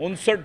59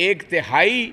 1/3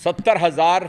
70,000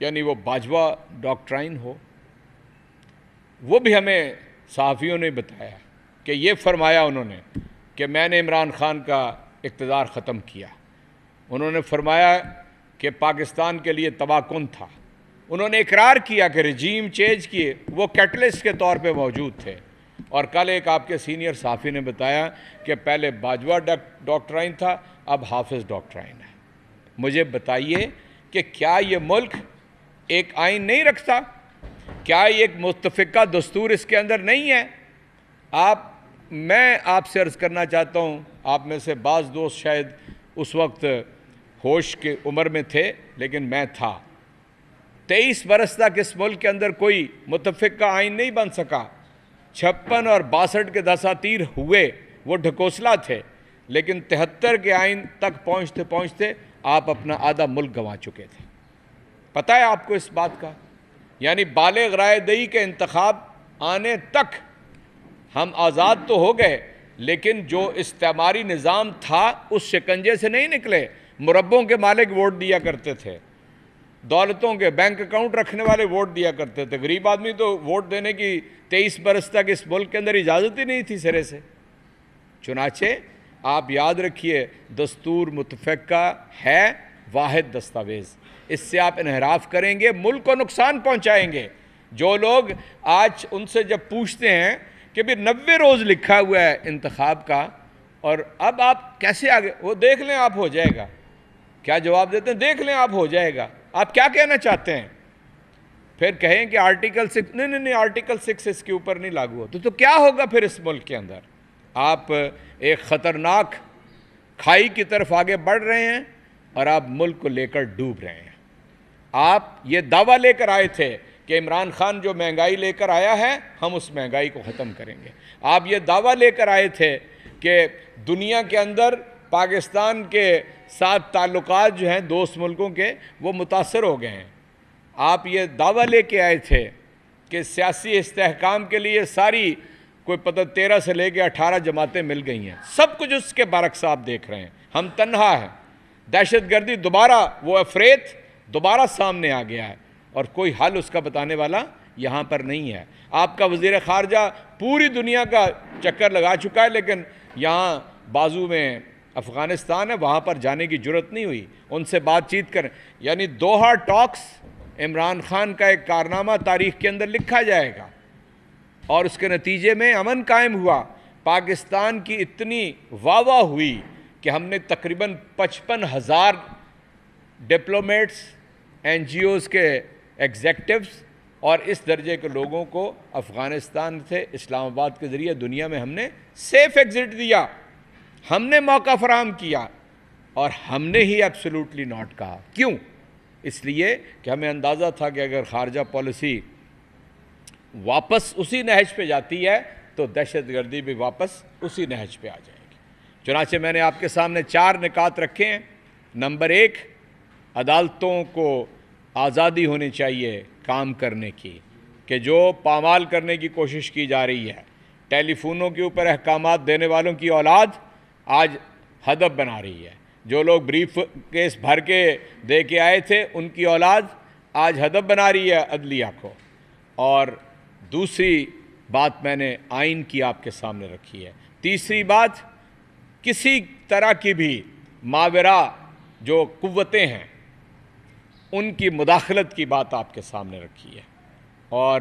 یعنی وہ باجوہ ڈاکٹرائن ہو، وہ بھی ہمیں صحافیوں نے بتایا کہ یہ فرمایا انہوں نے کہ میں نے عمران خان کا اقتدار ختم کیا۔ انہوں نے فرمایا کہ پاکستان کے لیے تباہ کن تھا۔ انہوں نے اقرار کیا کہ رجیم چینج کیے وہ کیٹلسٹ کے طور پہ موجود تھے۔ اور کل ایک آپ کے سینئر صحافی نے بتایا کہ پہلے باجوہ ڈاکٹرائن تھا، اب حافظ ڈاکٹرائن ہے۔ مجھے بتائیے کہ کیا یہ ملک ایک آئین نہیں رکھتا؟ کیا ایک متفقہ دستور اس کے اندر نہیں ہے؟ میں آپ سے عرض کرنا چاہتا ہوں، آپ میں سے بعض دوست شاید اس وقت ہوش کی عمر میں تھے، لیکن میں تھا۔ 23 برس تک اس ملک کے اندر کوئی متفقہ آئین نہیں بن سکا۔ 56 اور 62 کے دساتیر ہوئے، وہ ڈھکوسلا تھے، لیکن 73 کے آئین تک پہنچتے پہنچتے آپ اپنا آدھا ملک گنوا چکے تھے۔ پتہ ہے آپ کو اس بات کا؟ یعنی بالغ رائے دہی کے انتخاب آنے تک ہم آزاد تو ہو گئے، لیکن جو استعماری نظام تھا اس شکنجے سے نہیں نکلے۔ مربوں کے مالک ووٹ دیا کرتے تھے، دولتوں کے بینک اکاؤنٹ رکھنے والے ووٹ دیا کرتے تھے۔ غریب آدمی تو ووٹ دینے کی 23 برس تک اس ملک کے اندر اجازت ہی نہیں تھی سرے سے۔ چنانچہ آپ یاد رکھیے، دستور متفقہ ہے واحد دستاویز، اس سے آپ انحراف کریں گے، ملک کو نقصان پہنچائیں گے۔ جو لوگ آج ان سے جب پوچھتے ہیں کہ بھی 90 روز لکھا ہوا ہے انتخاب کا، اور اب آپ کیسے آگے، وہ دیکھ لیں آپ ہو جائے گا۔ کیا جواب دیتے ہیں؟ دیکھ لیں آپ ہو جائے گا۔ آپ کیا کہنا چاہتے ہیں؟ پھر کہیں کہ آرٹیکل 6 نہیں آرٹیکل 6 اس کے اوپر نہیں لاگو ہوتا، تو کیا ہوگا پھر اس ملک کے اندر؟ آپ ایک خطرناک کھائی کی طرف آگے بڑھ رہے ہیں اور آپ ملک کو لے کر ڈوب رہے ہیں۔ آپ یہ دعویٰ لے کر آئے تھے کہ عمران خان جو مہنگائی لے کر آیا ہے ہم اس مہنگائی کو ختم کریں گے۔ آپ یہ دعویٰ لے کر آئے تھے کہ دنیا کے اندر پاکستان کے ساتھ تعلقات جو ہیں دوست ملکوں کے وہ متاثر ہو گئے ہیں۔ آپ یہ دعویٰ لے کے آئے تھے کہ سیاسی استحکام کے لیے ساری کوئی پتہ 13 سے لے کے 18 جماعتیں مل گئی ہیں، سب کچھ اس کے برعکس آپ دیکھ رہے ہیں۔ ہم تنہا ہیں، دہشت گردی دوبارہ، وہ افریت دوبارہ سامنے آ گیا ہے، اور کوئی حل اس کا بتانے والا یہاں پر نہیں ہے۔ آپ کا وزیر خارجہ پوری دنیا کا چکر لگا چکا ہے، لیکن یہاں بازو میں افغانستان ہے، وہاں پر جانے کی جرت نہیں ہوئی، ان سے بات چیت کریں۔ یعنی دوحہ ٹاکس عمران خان کا ایک کارنامہ تاریخ کے اندر لکھا جائے گا، اور اس کے نتیجے میں امن قائم ہوا۔ پاکستان کی اتنی واہ واہ ہوئی کہ ہم نے تقریباً 55,000 ڈپلومیٹس، این جی اوز کے ایگزیکٹوز اور اس درجے کے لوگوں کو افغانستان سے اسلام آباد کے ذریعے دنیا میں ہم نے سیف ایگزٹ دیا، ہم نے موقع فراہم کیا، اور ہم نے ہی ایبسولوٹلی ناٹ کہا۔ کیوں؟ اس لیے کہ ہمیں اندازہ تھا کہ اگر خارجہ پالیسی واپس اسی نہج پہ جاتی ہے تو دہشت گردی بھی واپس اسی نہج پہ آ جائے گی۔ چنانچہ میں نے آپ کے سامنے 4 نکات رکھے ہیں۔ نمبر 1، عدالتوں کو آزادی ہونی چاہیے کام کرنے کی، کہ جو پامال کرنے کی کوشش کی جا رہی ہے، ٹیلی فونوں کے اوپر احکامات دینے والوں کی اولاد آج ہدف بنا رہی ہے، جو لوگ بریف کیس بھر کے دے کے آئے تھے ان کی اولاد آج ہدف بنا رہی ہے عدلیہ کو۔ اور دوسری بات میں نے آئین کی آپ کے سامنے رکھی ہے۔ تیسری بات، کسی طرح کی بھی ماورا جو قوتیں ہیں ان کی مداخلت کی بات آپ کے سامنے رکھی ہے، اور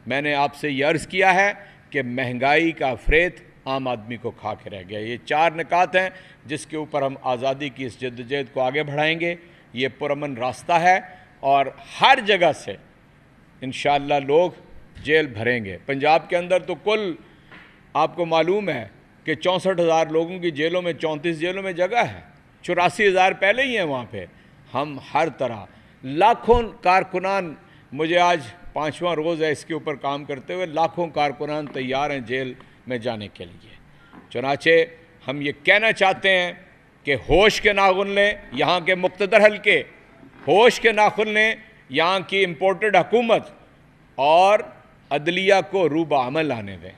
میں نے آپ سے یہ عرض کیا ہے کہ مہنگائی کا فریت عام آدمی کو کھا کے رہ گیا۔ یہ 4 نکات ہیں جس کے اوپر ہم آزادی کی اس جدوجہد کو آگے بڑھائیں گے۔ یہ پرامن راستہ ہے، اور ہر جگہ سے انشاءاللہ لوگ جیل بھریں گے۔ پنجاب کے اندر تو کل آپ کو معلوم ہے کہ 64,000 لوگوں کی جیلوں میں 34 جیلوں میں جگہ ہے، 84,000 پہلے ہی ہیں وہاں پہ۔ ہم ہر طرح لاکھوں کارکنان، مجھے آج 5واں روز ہے اس کے اوپر کام کرتے ہوئے، لاکھوں کارکنان تیار ہیں جیل میں جانے کے لیے۔ چنانچہ ہم یہ کہنا چاہتے ہیں کہ ہوش کے ناخن لیں یہاں کے مقتدر حلقے، ہوش کے ناخن لیں یہاں کی امپورٹڈ حکومت، اور عدلیہ کو روبہ عمل آنے دیں،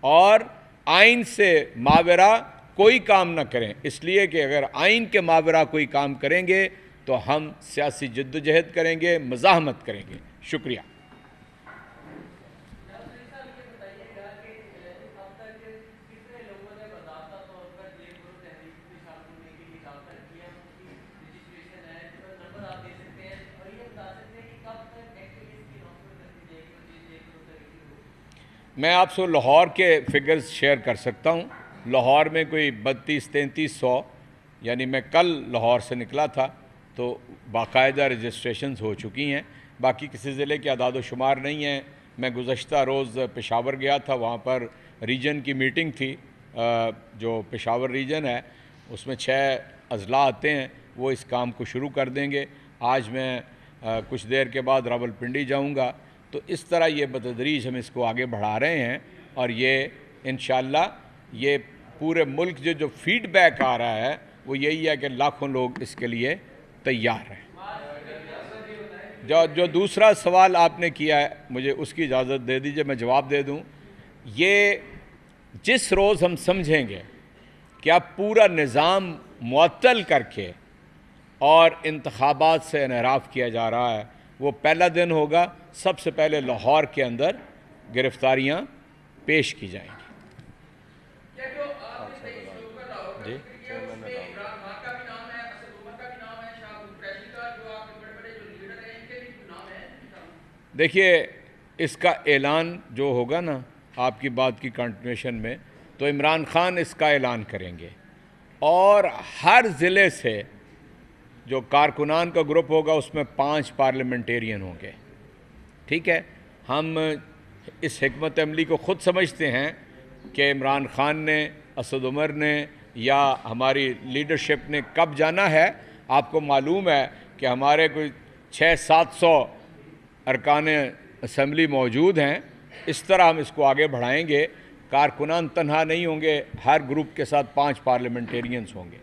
اور آئین سے ماورا کوئی کام نہ کریں، اس لیے کہ اگر آئین کے ماورا کوئی کام کریں گے تو ہم سیاسی جدوجہد کریں گے، مزاحمت کریں گے۔ شکریہ۔ میں آپ سے لاہور کے فگرز شیئر کر سکتا ہوں۔ لاہور میں کوئی 32-33 یعنی میں کل لاہور سے نکلا تھا تو باقاعدہ رجسٹریشنز ہو چکی ہیں۔ باقی کسی ضلع کے اعداد و شمار نہیں ہیں۔ میں گزشتہ روز پشاور گیا تھا، وہاں پر ریجن کی میٹنگ تھی۔ جو پشاور ریجن ہے اس میں 6 اضلاع آتے ہیں، وہ اس کام کو شروع کر دیں گے۔ آج میں کچھ دیر کے بعد راولپنڈی جاؤں گا۔ تو اس طرح یہ بتدریج ہم اس کو آگے بڑھا رہے ہیں، اور یہ انشاءاللہ یہ پورے ملک جو فیڈ بیک آ رہا ہے وہ یہی ہے کہ لاکھوں لوگ اس کے لیے تیار ہیں۔ جو دوسرا سوال آپ نے کیا ہے، مجھے اس کی اجازت دے دیجئے میں جواب دے دوں۔ یہ جس روز ہم سمجھیں گے کہ اب پورا نظام معطل کر کے اور انتخابات سے انحراف کیا جا رہا ہے، وہ پہلا دن ہوگا۔ سب سے پہلے لاہور کے اندر گرفتاریاں پیش کی جائیں گی۔ جی دیکھیے، اس کا اعلان جو ہوگا نا آپ کی بات کی کنٹینیوشن میں، تو عمران خان اس کا اعلان کریں گے، اور ہر ضلع سے جو کارکنان کا گروپ ہوگا اس میں 5 پارلیمنٹیرین ہوں گے۔ ٹھیک ہے، ہم اس حکمت عملی کو خود سمجھتے ہیں کہ عمران خان نے، اسد عمر نے یا ہماری لیڈرشپ نے کب جانا ہے۔ آپ کو معلوم ہے کہ ہمارے کوئی 600-700 ارکان اسمبلی موجود ہیں۔ اس طرح ہم اس کو آگے بڑھائیں گے۔ کارکنان تنہا نہیں ہوں گے، ہر گروپ کے ساتھ 5 پارلیمنٹیرینز ہوں گے۔